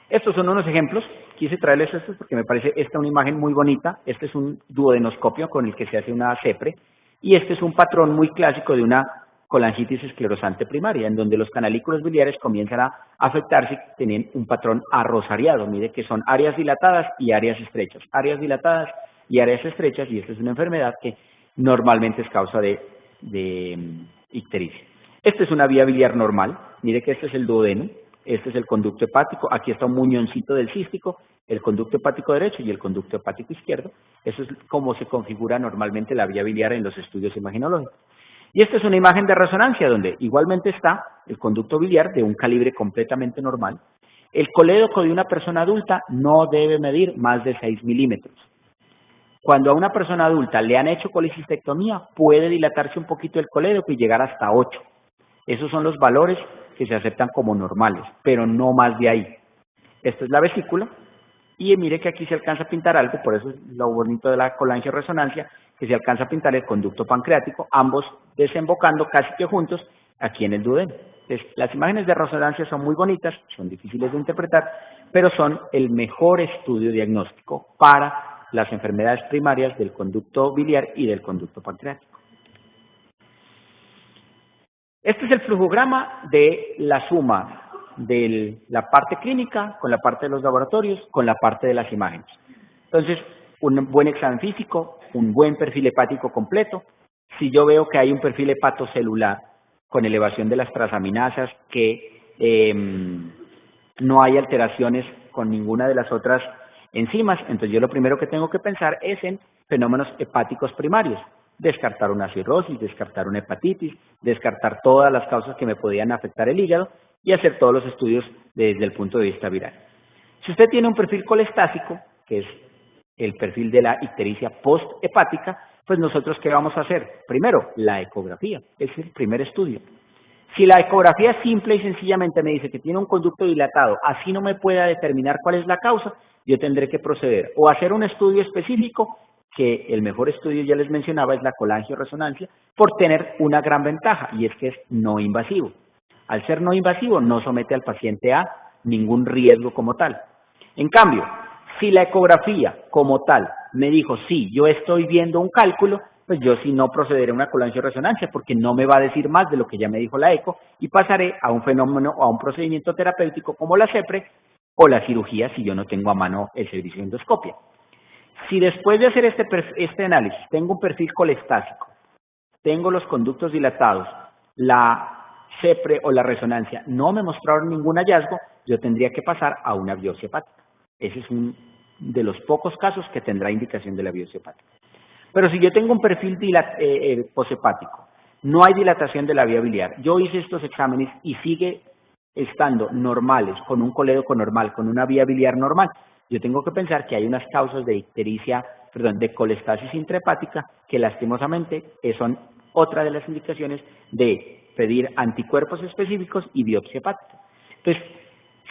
Estos son unos ejemplos. Quise traerles estos porque me parece esta una imagen muy bonita. Este es un duodenoscopio con el que se hace una CEPRE. Y este es un patrón muy clásico de una colangitis esclerosante primaria, en donde los canalículos biliares comienzan a afectarse y tienen un patrón arrosariado. Mire que son áreas dilatadas y áreas estrechas. Áreas dilatadas y áreas estrechas, y esta es una enfermedad que normalmente es causa de ictericia. Esta es una vía biliar normal. Mire que este es el duodeno. Este es el conducto hepático, aquí está un muñoncito del cístico, el conducto hepático derecho y el conducto hepático izquierdo. Eso es como se configura normalmente la vía biliar en los estudios imaginológicos. Y esta es una imagen de resonancia donde igualmente está el conducto biliar de un calibre completamente normal. El colédoco de una persona adulta no debe medir más de 6 milímetros. Cuando a una persona adulta le han hecho colecistectomía, puede dilatarse un poquito el colédoco y llegar hasta 8. Esos son los valores que se aceptan como normales, pero no más de ahí. Esta es la vesícula, y mire que aquí se alcanza a pintar algo, por eso es lo bonito de la colangioresonancia, que se alcanza a pintar el conducto pancreático, ambos desembocando casi que juntos aquí en el duodeno. Entonces, las imágenes de resonancia son muy bonitas, son difíciles de interpretar, pero son el mejor estudio diagnóstico para las enfermedades primarias del conducto biliar y del conducto pancreático. Este es el flujograma de la suma de la parte clínica con la parte de los laboratorios, con la parte de las imágenes. Entonces, un buen examen físico, un buen perfil hepático completo. Si yo veo que hay un perfil hepatocelular con elevación de las transaminasas, que no hay alteraciones con ninguna de las otras enzimas, entonces yo lo primero que tengo que pensar es en fenómenos hepáticos primarios. Descartar una cirrosis, descartar una hepatitis, descartar todas las causas que me podían afectar el hígado y hacer todos los estudios desde el punto de vista viral. Si usted tiene un perfil colestásico, que es el perfil de la ictericia posthepática, pues nosotros ¿qué vamos a hacer? Primero, la ecografía, es el primer estudio. Si la ecografía simple y sencillamente me dice que tiene un conducto dilatado, así no me pueda determinar cuál es la causa, yo tendré que proceder o hacer un estudio específico, que el mejor estudio, ya les mencionaba, es la colangioresonancia, por tener una gran ventaja, y es que es no invasivo. Al ser no invasivo, no somete al paciente a ningún riesgo como tal. En cambio, si la ecografía como tal me dijo, sí, yo estoy viendo un cálculo, pues yo sí no procederé a una colangioresonancia, porque no me va a decir más de lo que ya me dijo la eco, y pasaré a un fenómeno o a un procedimiento terapéutico como la CEPRE o la cirugía si yo no tengo a mano el servicio de endoscopia. Si después de hacer este análisis tengo un perfil colestásico, tengo los conductos dilatados, la CEPRE o la resonancia no me mostraron ningún hallazgo, yo tendría que pasar a una biopsia hepática. Ese es un de los pocos casos que tendrá indicación de la biopsia hepática. Pero si yo tengo un perfil poshepático, no hay dilatación de la vía biliar, yo hice estos exámenes y sigue estando normales, con un colédoco normal, con una vía biliar normal, yo tengo que pensar que hay unas causas de de colestasis intrahepática que lastimosamente son otra de las indicaciones de pedir anticuerpos específicos y biopsia hepática. Entonces,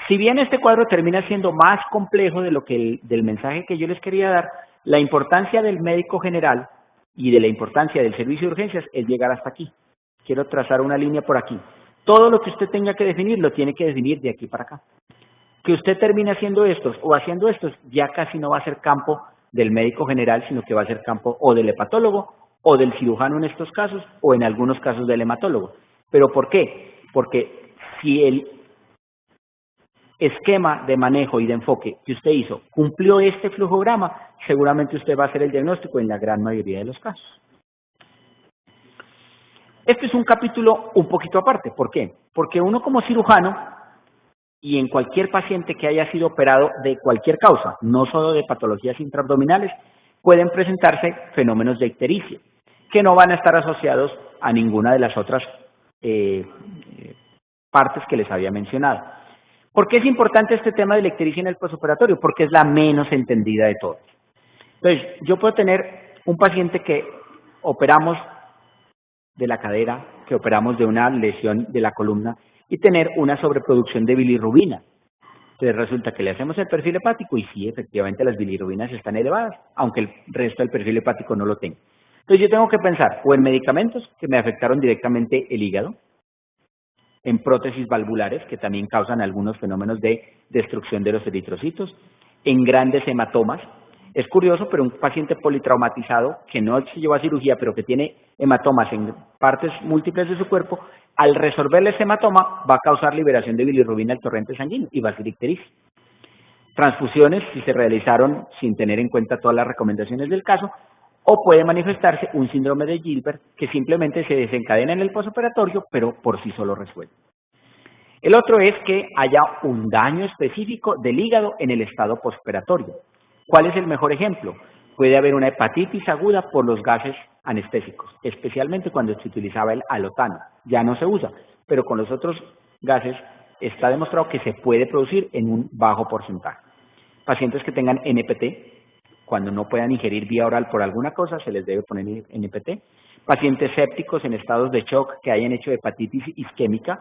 si bien este cuadro termina siendo más complejo de lo que del mensaje que yo les quería dar, la importancia del médico general y de la importancia del servicio de urgencias es llegar hasta aquí. Quiero trazar una línea por aquí. Todo lo que usted tenga que definir, lo tiene que definir de aquí para acá. Que usted termine haciendo estos o haciendo estos, ya casi no va a ser campo del médico general, sino que va a ser campo o del hepatólogo o del cirujano en estos casos, o en algunos casos del hematólogo. ¿Pero por qué? Porque si el esquema de manejo y de enfoque que usted hizo cumplió este flujograma, seguramente usted va a hacer el diagnóstico en la gran mayoría de los casos. Este es un capítulo un poquito aparte. ¿Por qué? Porque uno como cirujano, y en cualquier paciente que haya sido operado de cualquier causa, no solo de patologías intraabdominales, pueden presentarse fenómenos de ictericia, que no van a estar asociados a ninguna de las otras partes que les había mencionado. ¿Por qué es importante este tema de la ictericia en el postoperatorio? Porque es la menos entendida de todas. Entonces, yo puedo tener un paciente que operamos de la cadera, que operamos de una lesión de la columna y tener una sobreproducción de bilirrubina. Entonces resulta que le hacemos el perfil hepático y sí, efectivamente las bilirrubinas están elevadas, aunque el resto del perfil hepático no lo tenga. Entonces yo tengo que pensar o en medicamentos que me afectaron directamente el hígado, en prótesis valvulares que también causan algunos fenómenos de destrucción de los eritrocitos, en grandes hematomas. Es curioso, pero un paciente politraumatizado que no se llevó a cirugía, pero que tiene hematomas en partes múltiples de su cuerpo, al resolverle ese hematoma va a causar liberación de bilirrubina al torrente sanguíneo y va a ser ictericia. Transfusiones, si se realizaron sin tener en cuenta todas las recomendaciones del caso, o puede manifestarse un síndrome de Gilbert que simplemente se desencadena en el postoperatorio, pero por sí solo resuelve. El otro es que haya un daño específico del hígado en el estado postoperatorio. ¿Cuál es el mejor ejemplo? Puede haber una hepatitis aguda por los gases anestésicos, especialmente cuando se utilizaba el alotano. Ya no se usa, pero con los otros gases está demostrado que se puede producir en un bajo porcentaje. Pacientes que tengan NPT, cuando no puedan ingerir vía oral por alguna cosa, se les debe poner NPT. Pacientes sépticos en estados de shock que hayan hecho hepatitis isquémica,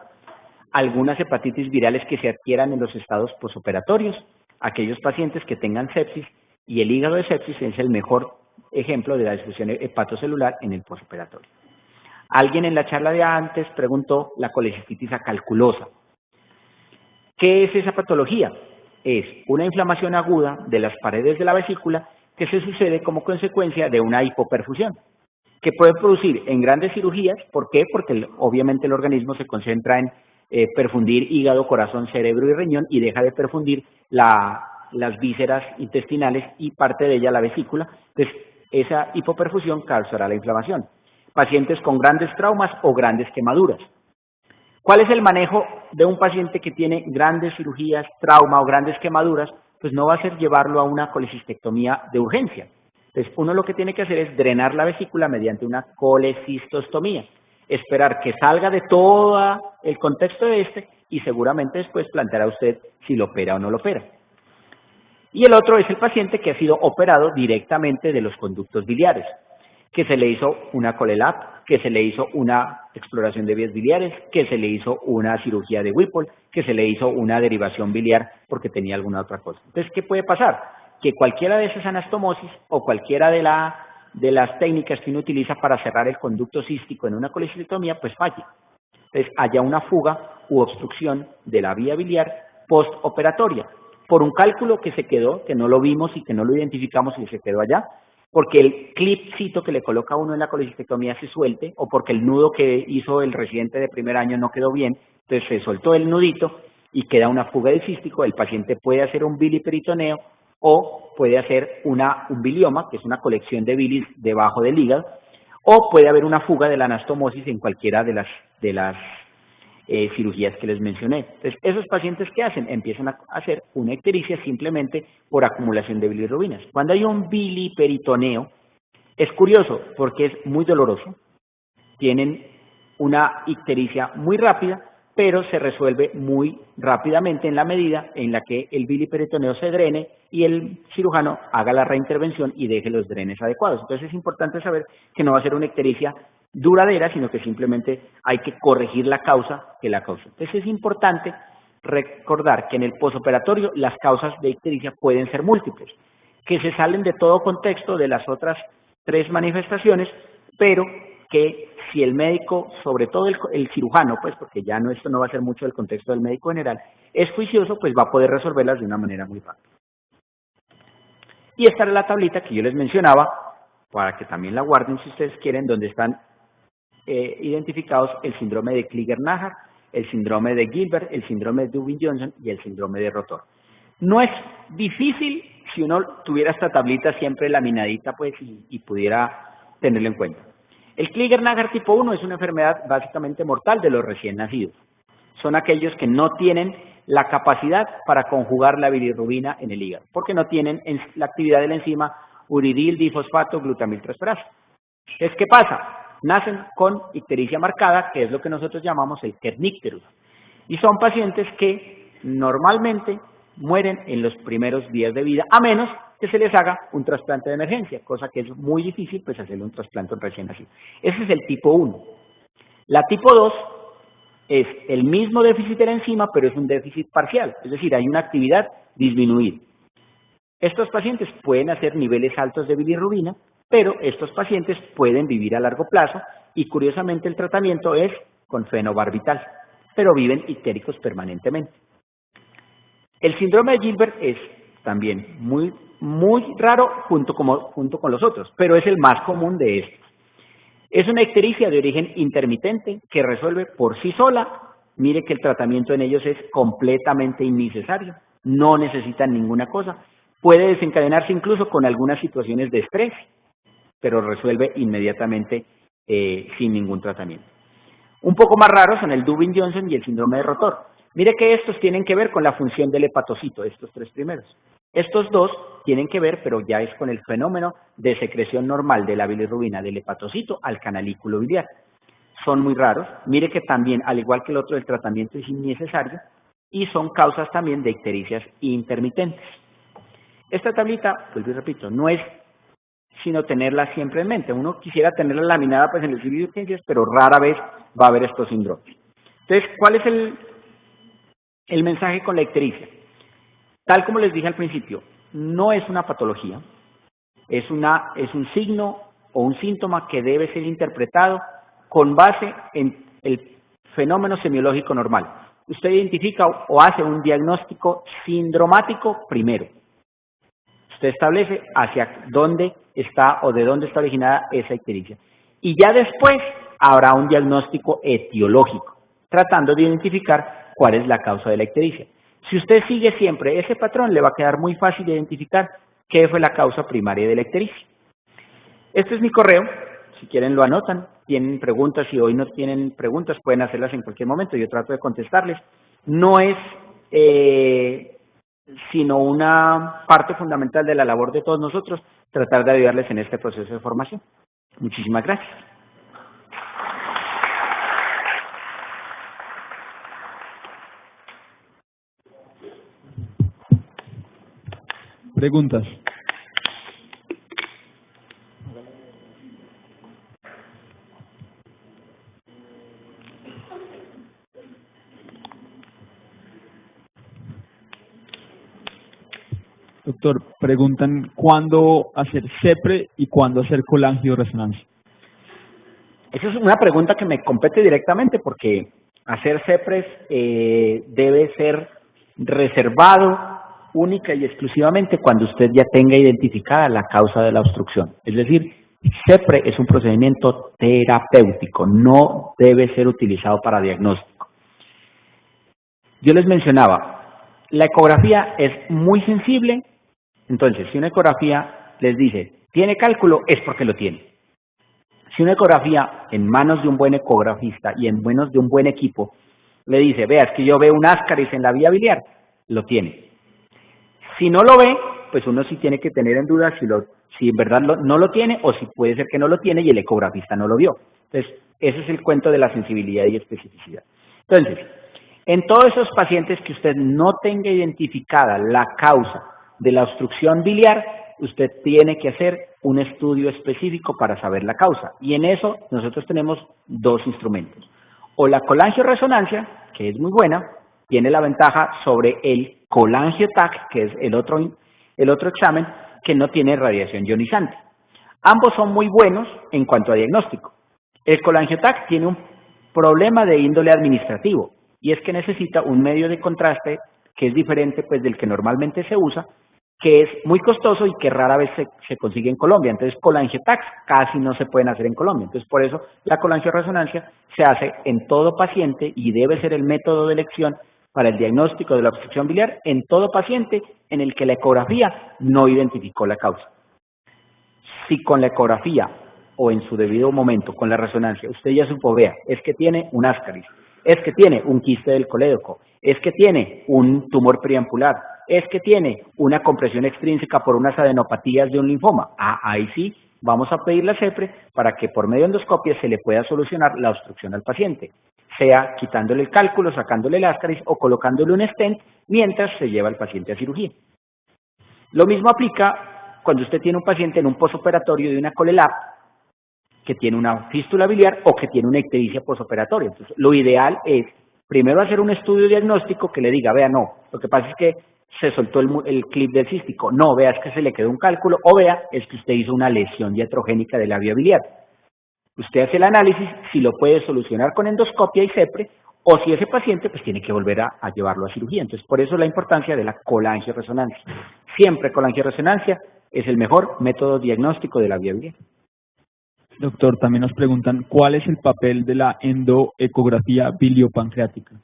algunas hepatitis virales que se adquieran en los estados posoperatorios, aquellos pacientes que tengan sepsis, y el hígado de sepsis es el mejor ejemplo de la disfunción hepatocelular en el postoperatorio. Alguien en la charla de antes preguntó la colecistitis acalculosa. ¿Qué es esa patología? Es una inflamación aguda de las paredes de la vesícula que se sucede como consecuencia de una hipoperfusión, que puede producir en grandes cirugías. ¿Por qué? Porque obviamente el organismo se concentra en perfundir hígado, corazón, cerebro y riñón y deja de perfundir las vísceras intestinales y parte de ella la vesícula. Entonces, esa hipoperfusión causará la inflamación. Pacientes con grandes traumas o grandes quemaduras. ¿Cuál es el manejo de un paciente que tiene grandes cirugías, trauma o grandes quemaduras? Pues no va a ser llevarlo a una colecistectomía de urgencia. Entonces, uno lo que tiene que hacer es drenar la vesícula mediante una colecistostomía. Esperar que salga de todo el contexto de y seguramente después planteará usted si lo opera o no lo opera. Y el otro es el paciente que ha sido operado directamente de los conductos biliares, que se le hizo una ColeLab, que se le hizo una exploración de vías biliares, que se le hizo una cirugía de Whipple, que se le hizo una derivación biliar porque tenía alguna otra cosa. Entonces, ¿qué puede pasar? Que cualquiera de esas anastomosis o cualquiera de las técnicas que uno utiliza para cerrar el conducto cístico en una colecistectomía, pues falle. Entonces, haya una fuga u obstrucción de la vía biliar postoperatoria por un cálculo que se quedó, que no lo vimos y que no lo identificamos y se quedó allá, porque el clipcito que le coloca uno en la colecistectomía se suelte, o porque el nudo que hizo el residente de primer año no quedó bien, entonces se soltó el nudito y queda una fuga del cístico, el paciente puede hacer un biliperitoneo o puede hacer un bilioma, que es una colección de bilis debajo del hígado, o puede haber una fuga de la anastomosis en cualquiera de las cirugías que les mencioné. Entonces, esos pacientes, ¿qué hacen? Empiezan a hacer una ictericia simplemente por acumulación de bilirrubinas. Cuando hay un biliperitoneo, es curioso porque es muy doloroso, tienen una ictericia muy rápida, pero se resuelve muy rápidamente en la medida en la que el biliperitoneo se drene y el cirujano haga la reintervención y deje los drenes adecuados. Entonces es importante saber que no va a ser una ictericia duradera, sino que simplemente hay que corregir la causa que la causa. Entonces es importante recordar que en el posoperatorio las causas de ictericia pueden ser múltiples, que se salen de todo contexto de las otras 3 manifestaciones, pero que si el médico, sobre todo el cirujano, pues porque ya esto no va a ser mucho del contexto del médico general, es juicioso, pues va a poder resolverlas de una manera muy rápida. Y esta es la tablita que yo les mencionaba, para que también la guarden si ustedes quieren, donde están identificados el síndrome de Klinger-Najar, el síndrome de Gilbert, el síndrome de Dubin-Johnson y el síndrome de Rotor. No es difícil si uno tuviera esta tablita siempre laminadita, pues, y pudiera tenerlo en cuenta. El Klinger-Najar tipo 1 es una enfermedad básicamente mortal de los recién nacidos. Son aquellos que no tienen la capacidad para conjugar la bilirrubina en el hígado, porque no tienen la actividad de la enzima uridil difosfato glutamiltransferasa. Entonces, ¿qué pasa? Nacen con ictericia marcada, que es lo que nosotros llamamos el kernicterus. Y son pacientes que normalmente mueren en los primeros días de vida, a menos que se les haga un trasplante de emergencia, cosa que es muy difícil, pues hacerle un trasplante a un recién nacido. Ese es el tipo 1. La tipo 2 es el mismo déficit de la enzima, pero es un déficit parcial, es decir, hay una actividad disminuida. Estos pacientes pueden hacer niveles altos de bilirrubina, pero estos pacientes pueden vivir a largo plazo y curiosamente el tratamiento es con fenobarbital, pero viven ictéricos permanentemente. El síndrome de Gilbert es también muy raro junto con los otros, pero es el más común de estos. Es una ictericia de origen intermitente que resuelve por sí sola. Mire que el tratamiento en ellos es completamente innecesario, no necesitan ninguna cosa. Puede desencadenarse incluso con algunas situaciones de estrés, pero resuelve inmediatamente sin ningún tratamiento. Un poco más raros son el Dubin-Johnson y el síndrome de Rotor. Mire que estos tienen que ver con la función del hepatocito, estos 3 primeros. Estos 2 tienen que ver, pero ya es con el fenómeno de secreción normal de la bilirrubina del hepatocito al canalículo biliar. Son muy raros. Mire que también, al igual que el otro, el tratamiento es innecesario y son causas también de ictericias intermitentes. Esta tablita, pues les repito, no es sino tenerla siempre en mente. Uno quisiera tenerla laminada pues en el servicio de urgencias, pero rara vez va a haber estos síndromes. Entonces, ¿cuál es el mensaje con la ictericia? Tal como les dije al principio, no es una patología, es un signo o un síntoma que debe ser interpretado con base en el fenómeno semiológico normal. Usted identifica o hace un diagnóstico sindromático primero. Usted establece hacia dónde está o de dónde está originada esa ictericia. Y ya después habrá un diagnóstico etiológico, tratando de identificar cuál es la causa de la ictericia. Si usted sigue siempre ese patrón, le va a quedar muy fácil de identificar qué fue la causa primaria de la ictericia. Este es mi correo, si quieren lo anotan. Tienen preguntas, si hoy no tienen preguntas, pueden hacerlas en cualquier momento, yo trato de contestarles. No es sino una parte fundamental de la labor de todos nosotros, tratar de ayudarles en este proceso de formación. Muchísimas gracias. Preguntas. Doctor, preguntan cuándo hacer CEPRE y cuándo hacer colangioresonancia. Esa es una pregunta que me compete directamente porque hacer CEPRES debe ser reservado única y exclusivamente cuando usted ya tenga identificada la causa de la obstrucción. Es decir, CEPRE es un procedimiento terapéutico, no debe ser utilizado para diagnóstico. Yo les mencionaba, la ecografía es muy sensible Entonces, si una ecografía les dice, tiene cálculo, es porque lo tiene. Si una ecografía en manos de un buen ecografista y en manos de un buen equipo le dice, vea, es que yo veo un ascaris en la vía biliar, lo tiene. Si no lo ve, pues uno sí tiene que tener en duda si en verdad no lo tiene o si puede ser que no lo tiene y el ecografista no lo vio. Entonces, ese es el cuento de la sensibilidad y especificidad. Entonces, en todos esos pacientes que usted no tenga identificada la causa de la obstrucción biliar, usted tiene que hacer un estudio específico para saber la causa. Y en eso nosotros tenemos dos instrumentos. O la colangioresonancia, que es muy buena, tiene la ventaja sobre el colangio-TAC, que es el otro examen, que no tiene radiación ionizante. Ambos son muy buenos en cuanto a diagnóstico. El colangio-TAC tiene un problema de índole administrativo, y es que necesita un medio de contraste que es diferente pues del que normalmente se usa, que es muy costoso y que rara vez se consigue en Colombia. Entonces, colangiotacs casi no se pueden hacer en Colombia. Entonces, por eso la colangioresonancia se hace en todo paciente y debe ser el método de elección para el diagnóstico de la obstrucción biliar en todo paciente en el que la ecografía no identificó la causa. Si con la ecografía o en su debido momento con la resonancia usted ya supo, vea, es que tiene un ascaris, es que tiene un quiste del colédoco, es que tiene un tumor periampular, es que tiene una compresión extrínseca por unas adenopatías de un linfoma. Ahí sí vamos a pedir la CEPRE para que por medio de endoscopia se le pueda solucionar la obstrucción al paciente, sea quitándole el cálculo, sacándole el ascaris o colocándole un stent mientras se lleva al paciente a cirugía. Lo mismo aplica cuando usted tiene un paciente en un posoperatorio de una ColeLab que tiene una fístula biliar o que tiene una ictericia posoperatoria. Entonces, lo ideal es primero hacer un estudio diagnóstico que le diga, vea, no, lo que pasa es que se soltó el clip del cístico, no, vea, es que se le quedó un cálculo, o vea, es que usted hizo una lesión iatrogénica de la vía biliar. Usted hace el análisis, si lo puede solucionar con endoscopia y CEPRE, o si ese paciente pues tiene que volver a llevarlo a cirugía. Entonces, por eso la importancia de la colangioresonancia. Siempre colangioresonancia es el mejor método diagnóstico de la vía biliar. Doctor, también nos preguntan, ¿cuál es el papel de la endoecografía biliopancreática?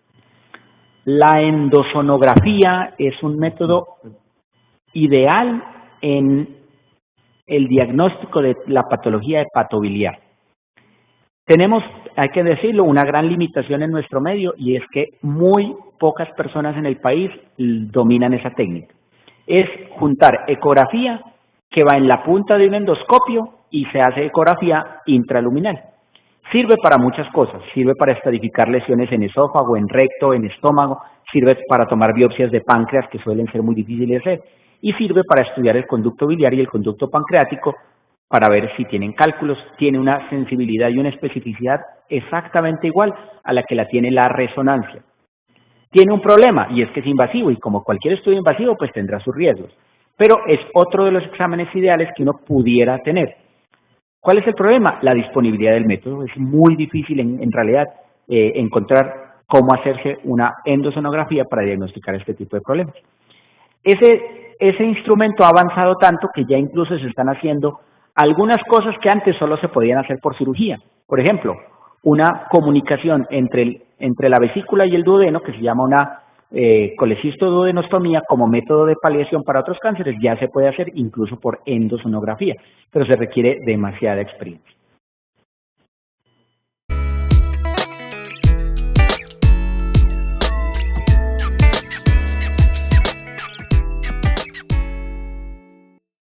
La endosonografía es un método ideal en el diagnóstico de la patología hepatobiliar. Tenemos, hay que decirlo, una gran limitación en nuestro medio y es que muy pocas personas en el país dominan esa técnica. Es juntar ecografía que va en la punta de un endoscopio y se hace ecografía intraluminal. Sirve para muchas cosas, sirve para estadificar lesiones en esófago, en recto, en estómago, sirve para tomar biopsias de páncreas que suelen ser muy difíciles de hacer y sirve para estudiar el conducto biliar y el conducto pancreático para ver si tienen cálculos, tiene una sensibilidad y una especificidad exactamente igual a la que la tiene la resonancia. Tiene un problema y es que es invasivo y como cualquier estudio invasivo pues tendrá sus riesgos, pero es otro de los exámenes ideales que uno pudiera tener. ¿Cuál es el problema? La disponibilidad del método. Es muy difícil en realidad encontrar cómo hacerse una endosonografía para diagnosticar este tipo de problemas. Ese instrumento ha avanzado tanto que ya incluso se están haciendo algunas cosas que antes solo se podían hacer por cirugía. Por ejemplo, una comunicación entre la vesícula y el duodeno, que se llama una colecistoduodenostomía como método de paliación para otros cánceres, ya se puede hacer incluso por endosonografía, pero se requiere demasiada experiencia.